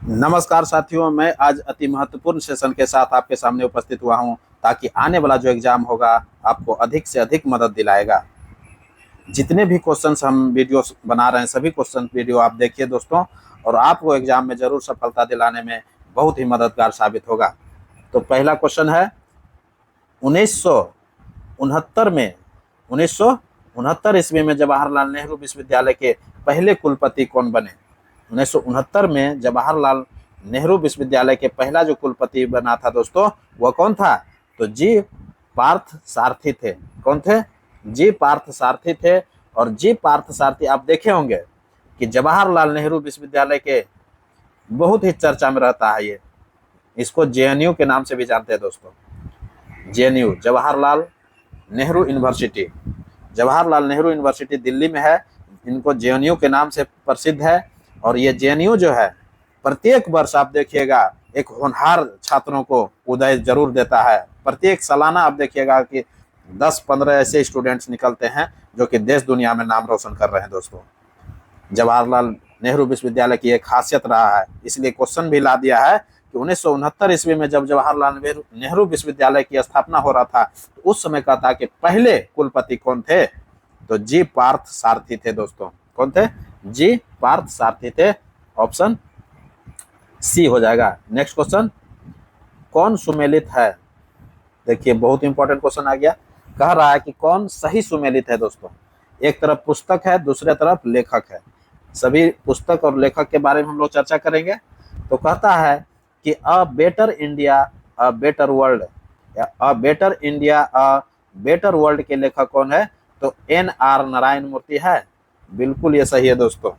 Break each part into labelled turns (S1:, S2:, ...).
S1: नमस्कार साथियों, मैं आज अति महत्वपूर्ण सेशन के साथ आपके सामने उपस्थित हुआ हूं ताकि आने वाला जो एग्जाम होगा आपको अधिक से अधिक मदद दिलाएगा। जितने भी क्वेश्चंस हम वीडियोस बना रहे हैं सभी क्वेश्चन वीडियो आप देखिए दोस्तों, और आपको एग्जाम में जरूर सफलता दिलाने में बहुत ही मददगार साबित होगा। तो पहला क्वेश्चन है 1969 में 1969 ईस्वी में जवाहरलाल नेहरू विश्वविद्यालय के पहले कुलपति कौन बने। 1969 में जवाहरलाल नेहरू विश्वविद्यालय के पहला जो कुलपति बना था दोस्तों, वह कौन था? तो जी पार्थ सारथी थे। कौन थे? जी पार्थ सारथी थे। और जी पार्थ सारथी आप देखे होंगे कि जवाहरलाल नेहरू विश्वविद्यालय के बहुत ही चर्चा में रहता है। ये इसको जेएनयू के नाम से भी जानते हैं दोस्तों। JNU Jawaharlal Nehru university, Jawaharlal Nehru university Delhi में है। इनको जेएनयू के नाम से प्रसिद्ध है। और ये जेएनयू जो है प्रत्येक वर्ष आप देखिएगा एक होनहार छात्रों को उदय जरूर देता है। प्रत्येक सालाना आप देखिएगा कि 10-15 ऐसे स्टूडेंट्स निकलते हैं जो कि देश दुनिया में नाम रोशन कर रहे हैं दोस्तों। जवाहरलाल नेहरू विश्वविद्यालय की एक खासियत रहा है, इसलिए क्वेश्चन भी ला दिया है कि 1969 ईस्वी में जब जवाहरलाल नेहरू विश्वविद्यालय की स्थापना हो रहा था तो उस समय का था कि पहले कुलपति कौन थे? तो जी पार्थ सारथी थे दोस्तों। कौन थे? जी पार्थ सारथी थे। ऑप्शन सी हो जाएगा। नेक्स्ट क्वेश्चन, कौन सुमेलित है? देखिए बहुत इंपॉर्टेंट क्वेश्चन आ गया। कह रहा है कि कौन सही सुमेलित है दोस्तों। एक तरफ पुस्तक है, दूसरे तरफ लेखक है। सभी पुस्तक और लेखक के बारे में हम लोग चर्चा करेंगे। तो कहता है कि a better India a better world, या a better India a better world के लेखक कौन है? तो एन.आर. नारायण मूर्ति है। बिल्कुल ये सही है दोस्तों।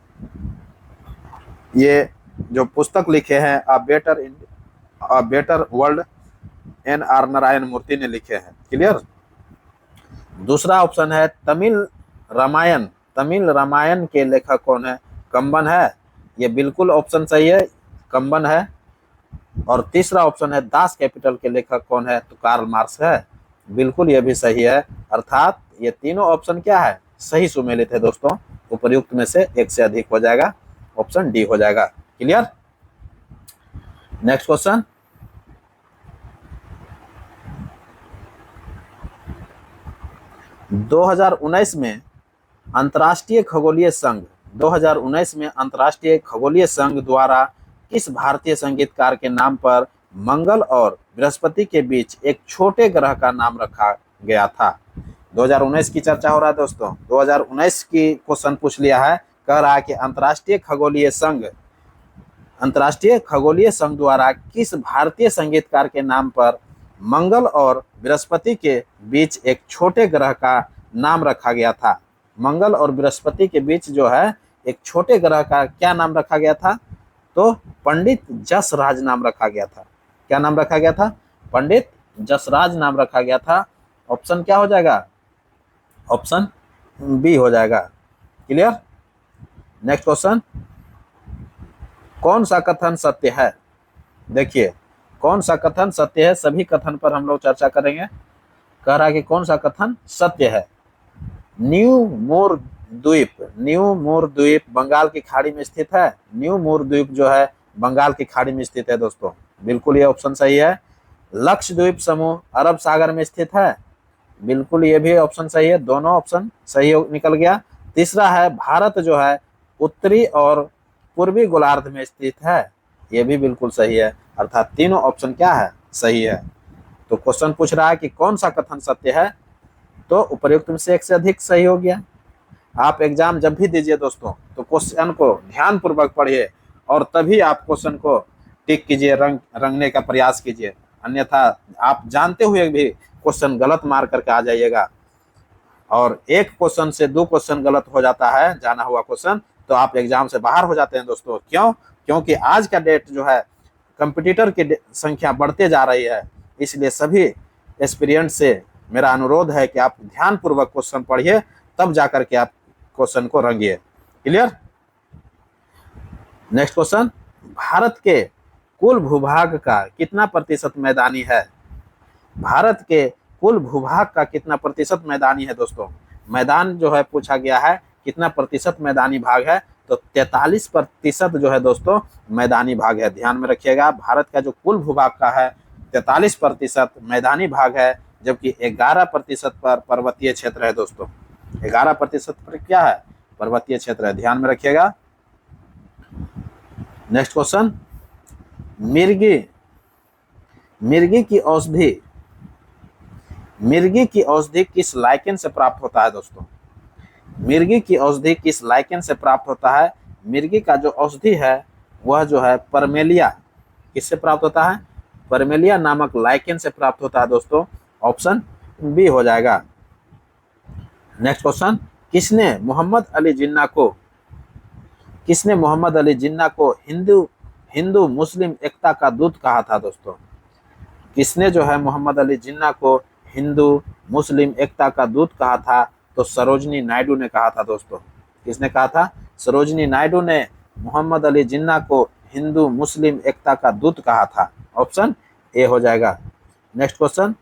S1: ये जो पुस्तक लिखे हैं a better world, N R. Narayana Murthy ने लिखे हैं। क्लियर। दूसरा ऑप्शन है तमिल रामायण, तमिल रामायण के लेखक कौन है? कंबन है। ये बिल्कुल ऑप्शन सही है, कंबन है। और तीसरा ऑप्शन है दास कैपिटल के लेखक कौन है? तो कार्ल मार्क्स है। बिल्कुल ये भी सही है। अर्थात ये तीनों ऑप्शन क्या है? सही सुमेलित है दोस्तों। उपर्युक्त में से एक से अधिक हो जाएगा, ऑप्शन डी हो जाएगा। क्लियर। नेक्स्ट क्वेश्चन, दो हजार उन्नीस में अंतर्राष्ट्रीय खगोलीय संघ 2019 में अंतर्राष्ट्रीय खगोलीय संघ द्वारा किस भारतीय संगीतकार के नाम पर मंगल और बृहस्पति के बीच एक छोटे ग्रह का नाम रखा गया था? 2019 की चर्चा हो रहा है दोस्तों। 2019 की क्वेश्चन पूछ लिया है। कह रहा है कि अंतर्राष्ट्रीय खगोलीय संघ द्वारा किस भारतीय संगीतकार के नाम पर मंगल और बृहस्पति के बीच एक छोटे ग्रह का नाम रखा गया था? मंगल और बृहस्पति के बीच जो है एक छोटे ग्रह का क्या नाम रखा गया था? तो पंडित जसराज नाम रखा गया था। क्या नाम रखा गया था? पंडित जसराज नाम रखा गया था। ऑप्शन क्या हो जाएगा? ऑप्शन बी हो जाएगा। क्लियर। नेक्स्ट क्वेश्चन, कौन सा कथन सत्य है? देखिए कौन सा कथन सत्य है, सभी कथन पर हम लोग चर्चा करेंगे। कह रहा है कि कौन सा कथन सत्य है। न्यू मोर द्वीप बंगाल की खाड़ी में स्थित है। न्यू मोर द्वीप जो है बंगाल की खाड़ी में स्थित है दोस्तों। बिल्कुल ये ऑप्शन सही है। लक्षद्वीप समूह अरब सागर में स्थित है। बिल्कुल ये भी ऑप्शन सही है। दोनों ऑप्शन सही निकल गया। तीसरा है भारत जो है उत्तरी और पूर्वी गोलार्ध में स्थित है। ये भी बिल्कुल सही है। अर्थात तीनों ऑप्शन क्या है? सही है। तो क्वेश्चन पूछ रहा है कि कौन सा कथन सत्य है, तो उपर्युक्त में से एक से अधिक सही हो गया। आप एग्जाम जब भी दीजिए दोस्तों तो क्वेश्चन को ध्यान पूर्वक पढ़िए और तभी आप क्वेश्चन को टिक कीजिए, रंगने का प्रयास कीजिए। अन्यथा आप जानते हुए भी क्वेश्चन गलत मार करके आ जाइएगा। और एक क्वेश्चन से 2 क्वेश्चन गलत हो जाता है, जाना हुआ क्वेश्चन, तो आप एग्जाम से बाहर हो जाते हैं दोस्तों। क्यों? क्योंकि आज का डेट जो है कंपटीटर की संख्या बढ़ते जा रही है। इसलिए सभी एस्पिरेंट से मेरा अनुरोध है कि आप ध्यान पूर्वक क्वेश्चन पढ़िए, तब जाकर के आप क्वेश्चन को रंगिए। क्लियर। नेक्स्ट क्वेश्चन, भारत के कुल भूभाग का कितना प्रतिशत मैदानी है? भारत के कुल भूभाग का कितना प्रतिशत मैदानी है दोस्तों? मैदान जो है पूछा गया है, कितना प्रतिशत मैदानी भाग है? तो 43% जो है दोस्तों मैदानी भाग है। ध्यान में रखिएगा, भारत का जो कुल भूभाग का है 43% मैदानी भाग है, जबकि 11% पर पर्वतीय क्षेत्र है दोस्तों। 11% पर क्या है? पर्वतीय क्षेत्र है। ध्यान में रखिएगा। नेक्स्ट क्वेश्चन, मिर्गी मिर्गी की औषधि मिर्गी की औषधि किस लाइकेन से प्राप्त होता है दोस्तों? मिर्गी की औषधि किस लाइकेन से प्राप्त होता है? मिर्गी का जो औषधि है वह जो है परमेलिया, किससे प्राप्त होता है? परमेलिया नामक लाइकेन से प्राप्त होता है दोस्तों। ऑप्शन बी हो जाएगा। नेक्स्ट क्वेश्चन, किसने मोहम्मद अली जिन्ना को हिंदू मुस्लिम एकता का दूत कहा था दोस्तों? किसने जो है मोहम्मद अली जिन्ना को हिंदू मुस्लिम एकता का दूत कहा था? तो सरोजनी नायडू ने कहा था दोस्तों। किसने कहा था? सरोजनी नायडू ने मोहम्मद अली जिन्ना को हिंदू मुस्लिम एकता का दूत कहा था। ऑप्शन ए हो जाएगा। नेक्स्ट क्वेश्चन,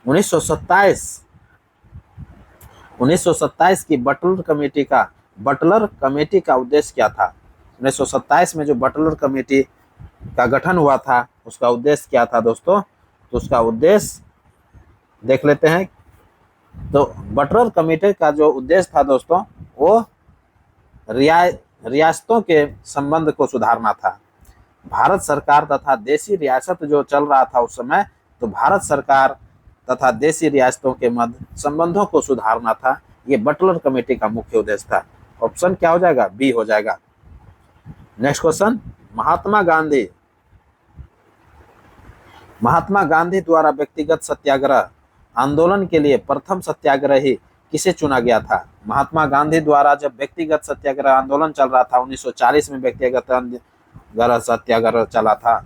S1: 1927 की बटलर कमेटी का उद्देश्य क्या था? 1927 में जो बटलर कमेटी का गठन हुआ था उसका उद्देश्य क्या था दोस्तों? तो उसका उद्देश्य देख लेते हैं। तो बटलर कमेटी का जो उद्देश्य था दोस्तों वो रियासतों के संबंध को सुधारना था। भारत सरकार तथा देशी रियासत जो चल रहा था उस समय, तो भारत सरकार तथा देशी रियासतों के मध्य संबंधों को सुधारना था। ये बटलर कमेटी का मुख्य उद्देश्य था। ऑप्शन क्या हो जाएगा? बी हो जाएगा। नेक्स्ट क्वेश्चन, महात्मा गांधी द्वारा व्यक्तिगत सत्याग्रह आंदोलन के लिए प्रथम सत्याग्रही किसे चुना गया था? महात्मा गांधी द्वारा जब व्यक्तिगत सत्याग्रह आंदोलन चल रहा था 1940 में व्यक्तिगत सत्याग्रह चला था।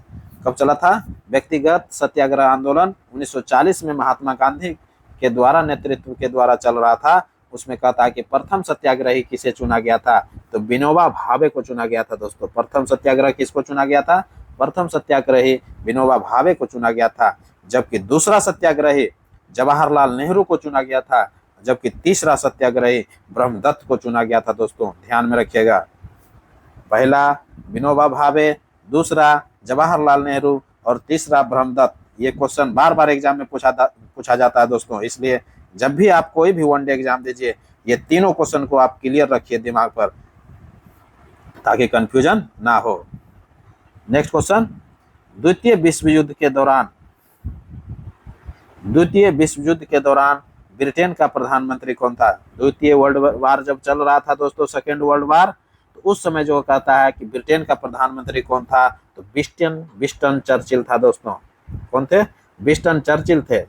S1: कब चला था? व्यक्तिगत सत्याग्रह आंदोलन 1940 में महात्मा गांधी के द्वारा नेतृत्व के द्वारा चल रहा था। उसमें कहता है कि प्रथम सत्याग्रही किसे चुना गया था? तो विनोबा भावे को चुना गया था दोस्तों। प्रथम सत्याग्रह किसको चुना गया था? प्रथम सत्याग्रही विनोबा भावे को चुना गया था। जबकि दूसरा सत्याग्रही जवाहरलाल नेहरू को चुना गया था। जबकि तीसरा सत्याग्रही ब्रह्मदत्त को चुना गया था दोस्तों। ध्यान में रखिएगा, पहला विनोबा भावे, दूसरा जवाहरलाल नेहरू और तीसरा ब्रह्मदत्त। ये क्वेश्चन बार बार एग्जाम में पूछा जाता है दोस्तों। इसलिए जब भी आप कोई भी वनडे एग्जाम दीजिए ये तीनों क्वेश्चन को आप क्लियर रखिए दिमाग पर, ताकि कंफ्यूजन ना हो। नेक्स्ट क्वेश्चन, द्वितीय विश्व युद्ध के दौरान ब्रिटेन का प्रधानमंत्री कौन था? द्वितीय वर्ल्ड वार जब चल रहा था दोस्तों, सेकेंड वर्ल्ड वार, तो उस समय जो कहता है कि ब्रिटेन का प्रधानमंत्री कौन था? तो विंस्टन चर्चिल था दोस्तों। कौन थे? विंस्टन चर्चिल थे।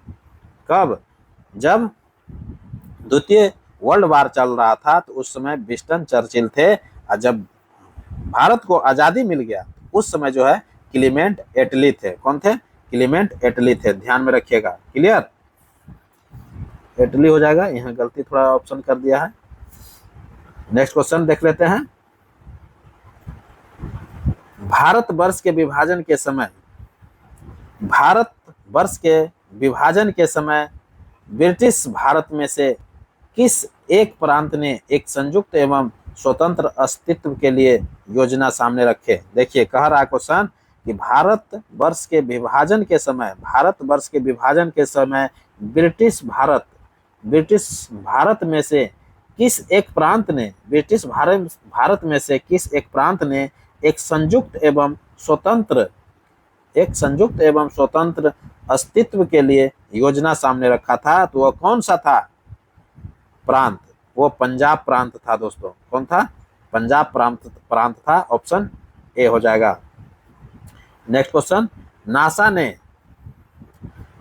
S1: कब? जब द्वितीय वर्ल्ड वार चल रहा था तो उस समय विंस्टन चर्चिल थे। और जब भारत को आजादी मिल गया उस समय जो है क्लीमेंट एटली थे। कौन थे? क्लीमेंट एटली थे। ध्यान में रखिएगा, क्लियर? एटली हो जाएगा, यहाँ गलती थोड़ा ऑप्शन कर दिया है। नेक्स्ट क्वेश्चन देख लेते हैं। भारतवर्ष के विभाजन के समय ब्रिटिश भारत में से किस एक प्रांत ने एक संयुक्त एवं स्वतंत्र अस्तित्व के लिए योजना सामने रखे? देखिए, कह रहा है क्वेश्चन कि भारतवर्ष के विभाजन के समय ब्रिटिश भारत में से किस एक प्रांत ने एक संयुक्त एवं स्वतंत्र अस्तित्व के लिए योजना सामने रखा था। तो वह कौन सा था प्रांत? वो पंजाब प्रांत था दोस्तों। कौन था? पंजाब प्रांत था। ऑप्शन ए हो जाएगा। नेक्स्ट क्वेश्चन,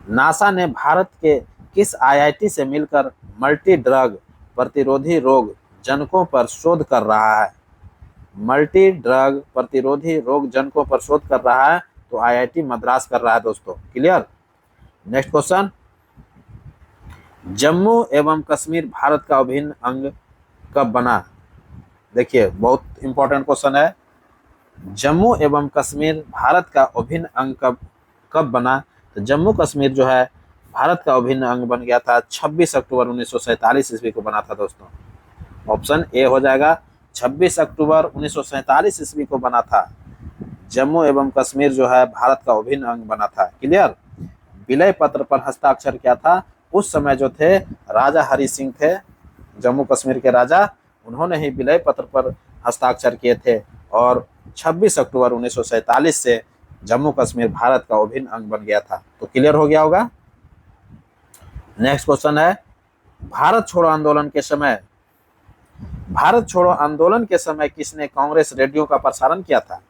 S1: नासा ने भारत के किस आईआईटी से मिलकर मल्टी ड्रग प्रतिरोधी रोग जनकों पर शोध कर रहा है? मल्टी ड्रग प्रतिरोधी रोग जनकों पर शोध कर रहा है तो आईआईटी मद्रास कर रहा है दोस्तों। क्लियर? नेक्स्ट क्वेश्चन, जम्मू एवं कश्मीर भारत का अभिन्न अंग कब बना? देखिए, बहुत इंपॉर्टेंट क्वेश्चन है। जम्मू एवं कश्मीर भारत का अभिन्न अंग कब बना? तो जम्मू कश्मीर जो है भारत का अभिन्न अंग बन गया था 26 अक्टूबर 1947 ईस्वी को बना था दोस्तों। ऑप्शन ए हो जाएगा। 26 अक्टूबर 1947 ईस्वी को बना था। जम्मू एवं कश्मीर जो है भारत का अभिन्न अंग बना था। क्लियर। विलय पत्र पर हस्ताक्षर किया था उस समय जो थे राजा हरि सिंह थे, जम्मू कश्मीर के राजा, उन्होंने ही विलय पत्र पर हस्ताक्षर किए थे और 26 अक्टूबर 1947 से जम्मू कश्मीर भारत का अभिन्न अंग बन गया था। तो क्लियर हो गया होगा। नेक्स्ट क्वेश्चन है, भारत छोड़ो आंदोलन के समय किसने कांग्रेस रेडियो का प्रसारण किया था?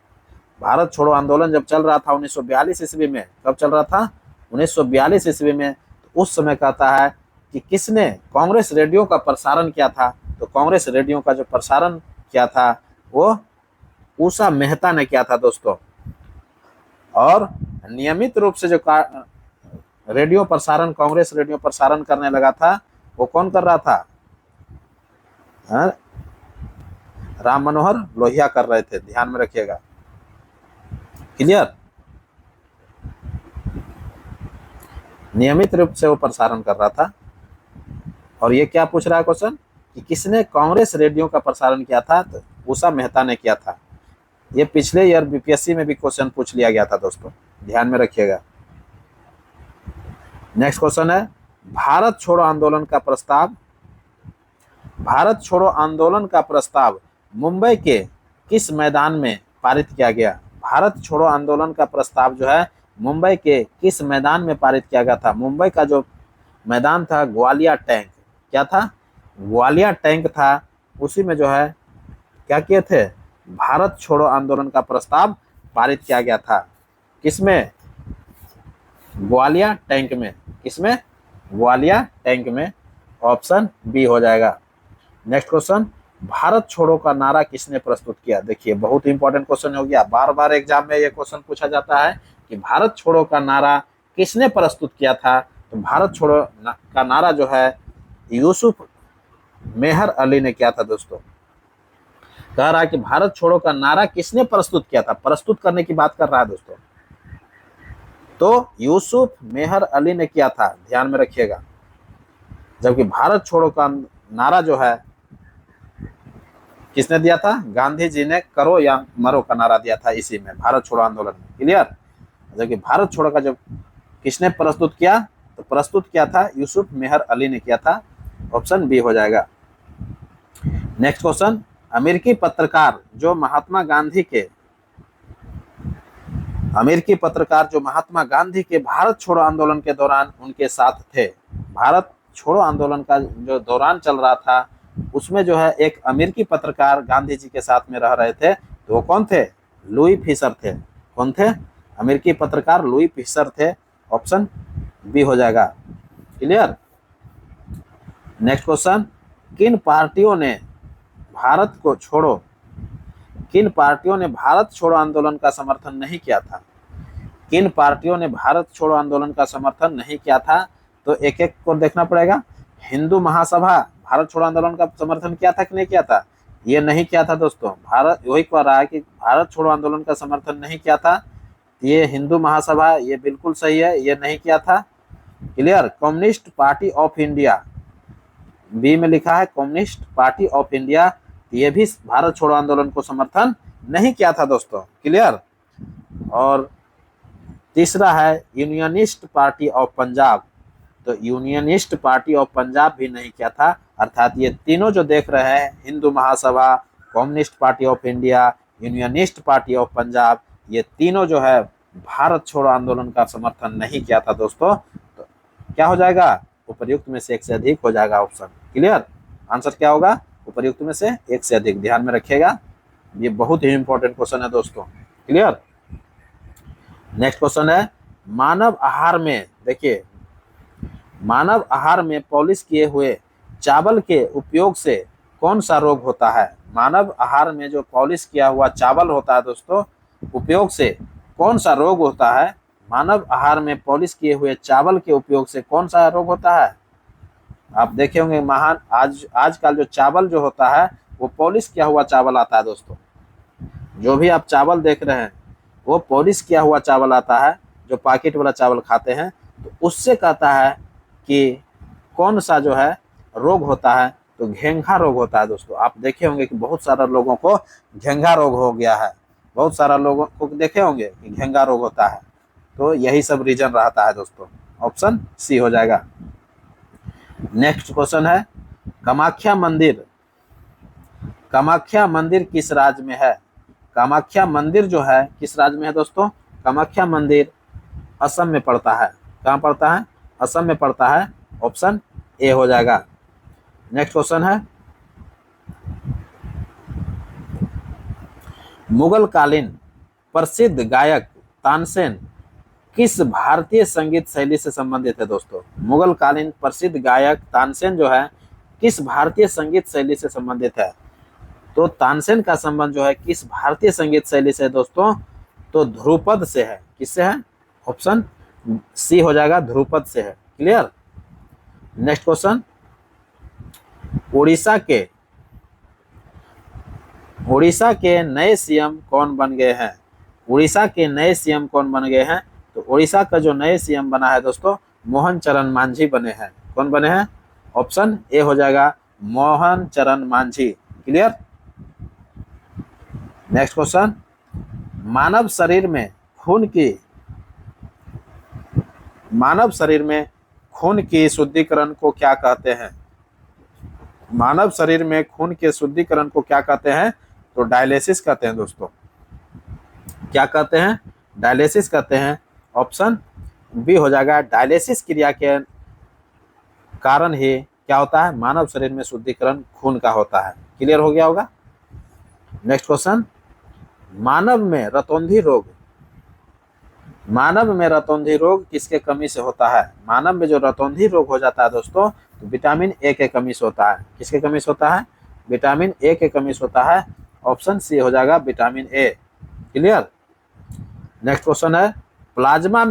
S1: भारत छोड़ो आंदोलन जब चल रहा था 1942 ईस्वी में, कब चल रहा था? 1942 ईस्वी में। तो उस समय कहता है कि किसने कांग्रेस रेडियो का प्रसारण किया था? तो कांग्रेस रेडियो का जो प्रसारण किया था वो उषा मेहता ने किया था दोस्तों। और नियमित रूप से जो रेडियो प्रसारण, कांग्रेस रेडियो प्रसारण करने लगा था, वो कौन कर रहा था? राम मनोहर लोहिया कर रहे थे, ध्यान में रखिएगा। क्लियर। नियमित रूप से वो प्रसारण कर रहा था। और ये क्या पूछ रहा है क्वेश्चन कि किसने कांग्रेस रेडियो का प्रसारण किया था? तो उषा मेहता ने किया था। ये पिछले ईयर बीपीएससी में भी क्वेश्चन पूछ लिया गया था दोस्तों, ध्यान में रखिएगा। नेक्स्ट क्वेश्चन है, भारत छोड़ो आंदोलन का प्रस्ताव मुंबई के किस मैदान में पारित किया गया? भारत छोड़ो आंदोलन का प्रस्ताव जो है मुंबई के किस मैदान में पारित किया गया था? मुंबई का जो मैदान था ग्वालियर टैंक, क्या था? ग्वालियर टैंक था। उसी में जो है क्या किए थे? भारत छोड़ो आंदोलन का प्रस्ताव पारित किया गया था। किसमें? ग्वालियर टैंक में। किसमें? ग्वालियर टैंक में। ऑप्शन बी हो जाएगा। नेक्स्ट क्वेश्चन, भारत छोड़ो का नारा किसने प्रस्तुत किया? देखिए बहुत इंपॉर्टेंट क्वेश्चन हो गया, बार बार एग्जाम में ये क्वेश्चन पूछा जाता है कि भारत छोड़ो का नारा किसने प्रस्तुत किया था? तो भारत छोड़ो का नारा जो है यूसुफ मेहर अली ने किया था दोस्तों। कह रहा है कि भारत छोड़ो का नारा किसने प्रस्तुत किया था? प्रस्तुत करने की बात कर रहा है दोस्तों। तो यूसुफ मेहर अली ने किया था, ध्यान में रखिएगा। जबकि भारत छोड़ो का नारा जो है किसने दिया था? गांधी जी ने करो या मरो का नारा दिया था इसी में, भारत छोड़ो आंदोलन में। क्लियर। जबकि भारत छोड़ो का जब किसने प्रस्तुत किया? तो प्रस्तुत किया था यूसुफ मेहर अली ने किया था। ऑप्शन बी हो जाएगा। नेक्स्ट क्वेश्चन, अमेरिकी पत्रकार जो महात्मा गांधी के भारत छोड़ो आंदोलन के दौरान उनके साथ थे। भारत छोड़ो आंदोलन का जो दौरान चल रहा था उसमें जो है एक अमेरिकी पत्रकार गांधी जी के साथ में रह रहे थे। तो वो कौन थे? लुई फिशर थे। कौन थे? अमेरिकी पत्रकार लुई फिशर थे। ऑप्शन बी हो जाएगा। क्लियर। नेक्स्ट क्वेश्चन, किन पार्टियों ने भारत छोड़ो आंदोलन का समर्थन नहीं किया था? किन पार्टियों ने भारत छोड़ो आंदोलन का समर्थन नहीं किया था? तो एक एक को देखना पड़ेगा। हिंदू महासभा भारत छोड़ो आंदोलन का समर्थन किया था कि नहीं किया था? ये नहीं किया था दोस्तों। भारत वही कह रहा है कि भारत छोड़ो आंदोलन का समर्थन नहीं किया था। ये हिंदू महासभा, ये बिल्कुल सही है, ये नहीं किया था। Clear. Communist party of India, B में लिखा है कम्युनिस्ट पार्टी ऑफ इंडिया, ये भी भारत छोड़ो आंदोलन को समर्थन नहीं किया था दोस्तों। क्लियर। और तीसरा है यूनियनिस्ट पार्टी ऑफ पंजाब, तो यूनियनिस्ट पार्टी ऑफ पंजाब भी नहीं किया था। अर्थात ये तीनों जो देख रहे हैं, Hindu Mahasabha, communist party of India, unionist party of Punjab, ये तीनों जो है भारत छोड़ो आंदोलन का समर्थन नहीं किया था दोस्तों। तो क्या हो जाएगा? उपर्युक्त में से एक से अधिक हो जाएगा ऑप्शन। क्लियर। आंसर क्या होगा? उपर्युक्त में से एक से अधिक, ध्यान में रखिएगा, ये बहुत ही इंपॉर्टेंट क्वेश्चन है दोस्तों। क्लियर। नेक्स्ट क्वेश्चन है, मानव आहार में, देखिए मानव आहार में पॉलिश किए हुए चावल के उपयोग से कौन सा रोग होता है? मानव आहार में जो पॉलिश किया हुआ चावल होता है दोस्तों, उपयोग से कौन सा रोग होता है? मानव आहार में पॉलिश किए हुए चावल के उपयोग से कौन सा रोग होता है? आप देखे होंगे आजकल जो चावल जो होता है वो पॉलिश किया हुआ चावल आता है दोस्तों। जो भी आप चावल देख रहे हैं वो पॉलिश किया हुआ चावल आता है, जो पैकेट वाला चावल खाते हैं। तो उससे कहता है कि कौन सा जो है रोग होता है? तो घेंघा रोग होता है दोस्तों। आप देखे होंगे कि बहुत सारा लोगों को घेंघा रोग हो गया है, बहुत सारा लोगों को देखे होंगे कि घेंघा रोग होता है। तो यही सब रीजन रहता है दोस्तों। ऑप्शन सी हो जाएगा। नेक्स्ट क्वेश्चन है, कामाख्या मंदिर, कामाख्या मंदिर किस राज्य में है? कामाख्या मंदिर जो है किस राज्य में है दोस्तों? कामाख्या मंदिर असम में पड़ता है। कहाँ पड़ता है? असम में पड़ता है। ऑप्शन ए हो जाएगा। नेक्स्ट क्वेश्चन है, मुगल कालीन प्रसिद्ध गायक तानसेन किस भारतीय संगीत शैली से संबंधित है दोस्तों? मुगल कालीन प्रसिद्ध गायक तानसेन जो है किस भारतीय संगीत शैली से संबंधित है? तो तानसेन का संबंध जो है किस भारतीय संगीत शैली से है दोस्तों? तो ध्रुपद से है। किससे है? ऑप्शन सी हो जाएगा, ध्रुपद से है। क्लियर। नेक्स्ट क्वेश्चन, उड़ीसा के नए सीएम कौन बन गए हैं? उड़ीसा के नए सीएम कौन बन गए हैं? तो उड़ीसा का जो नए सीएम बना है दोस्तों, मोहन चरण मांझी बने हैं। कौन बने हैं? ऑप्शन ए हो जाएगा, मोहन चरण मांझी। क्लियर। नेक्स्ट क्वेश्चन, मानव शरीर में खून की शुद्धिकरण को क्या कहते हैं? मानव शरीर में खून के शुद्धिकरण को क्या कहते हैं? तो डायलिसिस कहते हैं दोस्तों। क्या कहते हैं? डायलिसिस कहते हैं। ऑप्शन बी हो जाएगा, डायलिसिस क्रिया के कारण ही क्या होता है? मानव शरीर में शुद्धिकरण खून का होता है। क्लियर हो गया होगा। नेक्स्ट क्वेश्चन, मानव में रतौंधी रोग किसके कमी से होता है? मानव में जो रतौंधी रोग हो जाता है दोस्तों, तो विटामिन ए के कमी से होता है। किसके कमी से होता है? विटामिन ए के कमी से होता है। ऑप्शन सी हो जाएगा, vitamin A. Clear. Next question है, प्लाज्मा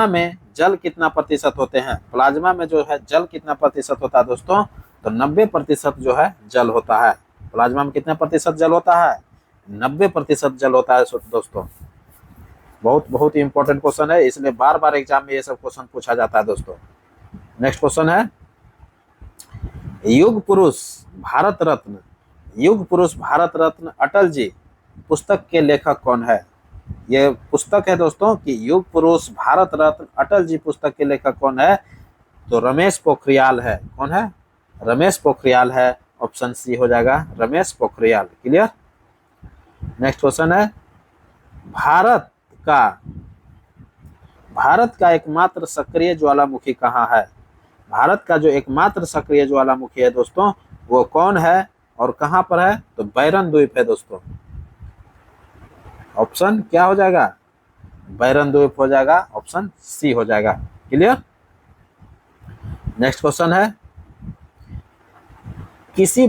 S1: में जल कितना प्रतिशत होते हैं? प्लाज्मा में जो है जल कितना प्रतिशत होता है दोस्तों? तो 90% जो है जल होता है। प्लाज्मा में कितना प्रतिशत जल होता है? 90% जल होता है दोस्तों। बहुत बहुत इंपॉर्टेंट क्वेश्चन है, इसलिए बार बार एग्जाम में ये सब क्वेश्चन पूछा जाता है दोस्तों। नेक्स्ट क्वेश्चन है, युग पुरुष भारत रत्न अटल जी पुस्तक के लेखक कौन है? ये पुस्तक है दोस्तों कि युग पुरुष भारत रत्न अटल जी पुस्तक के लेखक कौन है? तो रमेश पोखरियाल है। कौन है? रमेश पोखरियाल है। ऑप्शन सी हो जाएगा, Ramesh Pokhriyal. Clear. Next question है, भारत का एकमात्र सक्रिय ज्वालामुखी कहाँ है? भारत का जो एकमात्र सक्रिय ज्वालामुखी है दोस्तों, वो कौन है और कहां पर है? तो बैरन द्वीप है दोस्तों। ऑप्शन क्या हो जाएगा? बैरन द्वीप हो जाएगा। ऑप्शन सी हो जाएगा। क्लियर। नेक्स्ट क्वेश्चन है, किसी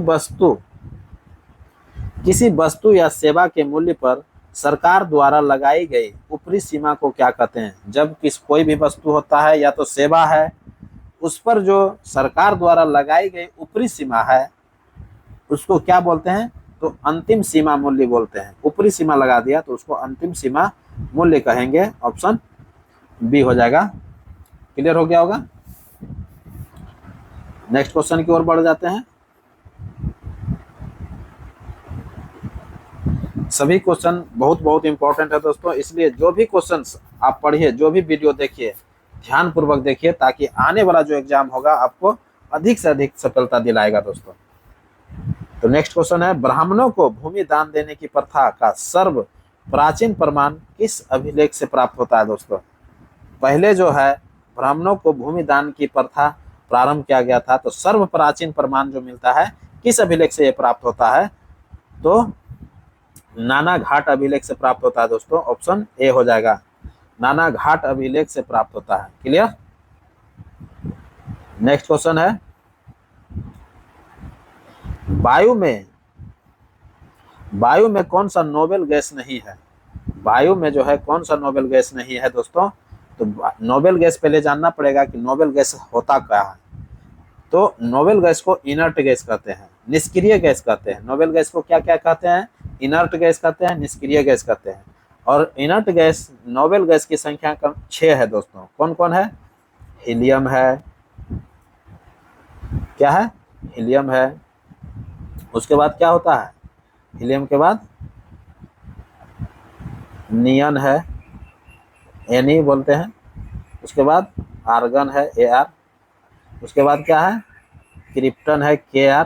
S1: वस्तु या सेवा के मूल्य पर सरकार द्वारा लगाई गई ऊपरी सीमा को क्या कहते हैं? जब कोई भी वस्तु होता है या तो सेवा है, उस पर जो सरकार द्वारा लगाई गई ऊपरी सीमा है, उसको क्या बोलते हैं? तो अंतिम सीमा मूल्य बोलते हैं। ऊपरी सीमा लगा दिया तो उसको अंतिम सीमा मूल्य कहेंगे। ऑप्शन बी हो जाएगा। क्लियर हो गया होगा। नेक्स्ट क्वेश्चन की ओर बढ़ जाते हैं। सभी क्वेश्चन बहुत बहुत इंपॉर्टेंट है दोस्तों, इसलिए जो भी क्वेश्चंस आप पढ़िए, जो भी वीडियो देखिए, ध्यान पूर्वक देखिए, ताकि आने वाला जो एग्जाम होगा आपको अधिक से अधिक सफलता दिलाएगा दोस्तों। तो नेक्स्ट क्वेश्चन है, ब्राह्मणों को भूमि दान देने की प्रथा का सर्व प्राचीन प्रमाण किस अभिलेख से प्राप्त होता है दोस्तों? पहले जो है ब्राह्मणों को भूमि दान की प्रथा प्रारंभ किया गया था, तो सर्व प्राचीन प्रमाण जो मिलता है किस अभिलेख से यह प्राप्त होता है? तो नाना घाट अभिलेख से प्राप्त होता है दोस्तों। ऑप्शन ए हो जाएगा, नाना घाट अभिलेख से प्राप्त होता है। क्लियर। नेक्स्ट क्वेश्चन है, वायु में कौन सा नोबेल गैस नहीं है? वायु में जो है कौन सा नोबेल गैस नहीं है दोस्तों? तो नोबेल गैस पहले जानना पड़ेगा कि नोबेल गैस होता क्या है। तो नोबेल गैस को इनर्ट गैस कहते हैं, निष्क्रिय गैस कहते हैं। नोबेल गैस को क्या क्या कहते हैं? इनर्ट गैस कहते हैं, निष्क्रिय गैस कहते हैं। और इनर्ट गैस, नोबेल गैस की संख्या 6 है दोस्तों। कौन कौन है? हीलियम है, क्या है, हीलियम है। उसके बाद क्या होता है, हीलियम के बाद नियन है, एनी बोलते हैं। उसके बाद आर्गन है, AR। उसके बाद क्या है, क्रिप्टन है, KR।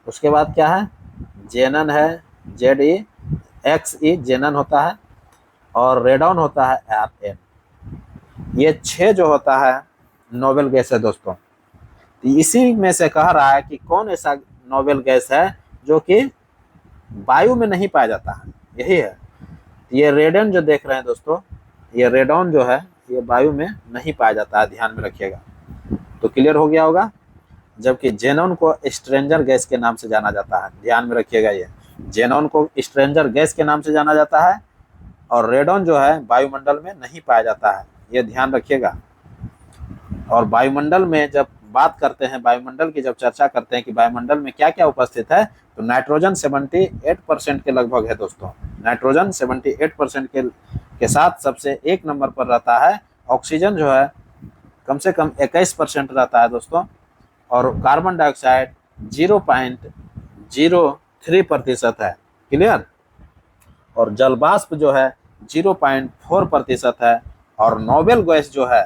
S1: उसके बाद क्या है, जेनन है, ZEXE, जेनन होता है। और रेडॉन होता है, RN। ये 6 जो होता है नोबेल गैस है दोस्तों। इसी में से कह रहा है कि कौन ऐसा नोबेल गैस है जो कि वायु में नहीं पाया जाता है, यही है। ये रेडन जो देख रहे हैं दोस्तों, ये रेडॉन जो है ये वायु में नहीं पाया जाता है, ध्यान में रखिएगा। तो क्लियर हो गया होगा। जबकि जेनॉन को स्ट्रेंजर गैस के नाम से जाना जाता है, ध्यान में रखिएगा। ये जेनॉन को स्ट्रेंजर गैस के नाम से जाना जाता है, और रेडॉन जो है वायुमंडल में नहीं पाया जाता है, ये ध्यान रखिएगा। और वायुमंडल में जब बात करते हैं, वायुमंडल की जब चर्चा करते हैं कि वायुमंडल में क्या क्या उपस्थित है, तो नाइट्रोजन 78% के लगभग है दोस्तों। नाइट्रोजन 78% के साथ सबसे एक नंबर पर रहता है। ऑक्सीजन जो है कम से कम 21% रहता है दोस्तों। और कार्बन डाइऑक्साइड 0.03% है, क्लियर। और जल वाष्प जो है 0.4% है। और नोबेल गैस जो है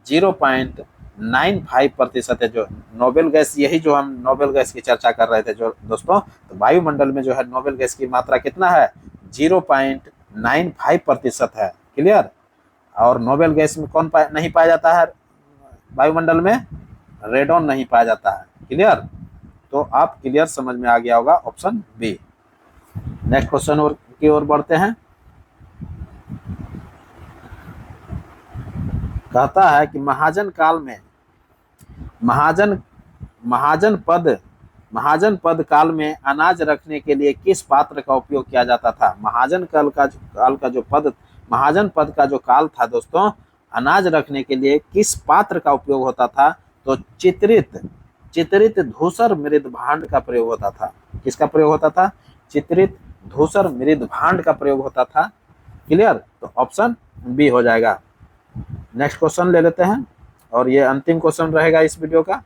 S1: 0.95% है। जो नोबेल गैस, यही जो हम नोबेल गैस की चर्चा कर रहे थे जो दोस्तों, तो वायुमंडल में जो है नोबेल गैस की मात्रा कितना है, 0.95% है, क्लियर। और नोबेल गैस में कौन नहीं पाया जाता है वायुमंडल में, रेडॉन नहीं पाया जाता है, क्लियर। तो आप क्लियर समझ में आ गया होगा, ऑप्शन बी। नेक्स्ट क्वेश्चन की ओर बढ़ते हैं। कहता है कि महाजन काल में महाजन पद काल में अनाज रखने के लिए किस पात्र का उपयोग किया जाता था। महाजन काल का जो पद, महाजन पद का जो काल था दोस्तों, अनाज रखने के लिए किस पात्र का उपयोग होता था, तो चित्रित धूसर मृद भांड का प्रयोग होता था। किसका प्रयोग होता था, चित्रित धूसर मृद भांड का प्रयोग होता था, क्लियर। तो ऑप्शन बी हो जाएगा। नेक्स्ट क्वेश्चन ले लेते हैं, और ये अंतिम क्वेश्चन रहेगा इस वीडियो का।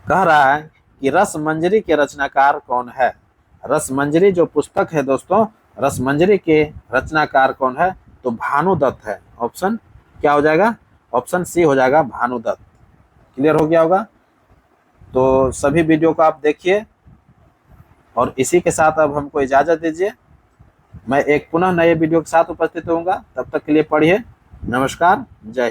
S1: कह रहा है कि रसमंजरी के रचनाकार कौन है। रसमंजरी जो पुस्तक है दोस्तों, रसमंजरी के रचनाकार कौन है, तो भानुदत्त है। ऑप्शन क्या हो जाएगा, ऑप्शन सी हो जाएगा, भानुदत्त। क्लियर हो गया होगा। तो सभी वीडियो को आप देखिए, और इसी के साथ अब हमको इजाजत दीजिए। मैं एक पुनः नए वीडियो के साथ उपस्थित होऊंगा, तब तक के लिए पढ़िए। नमस्कार, जय।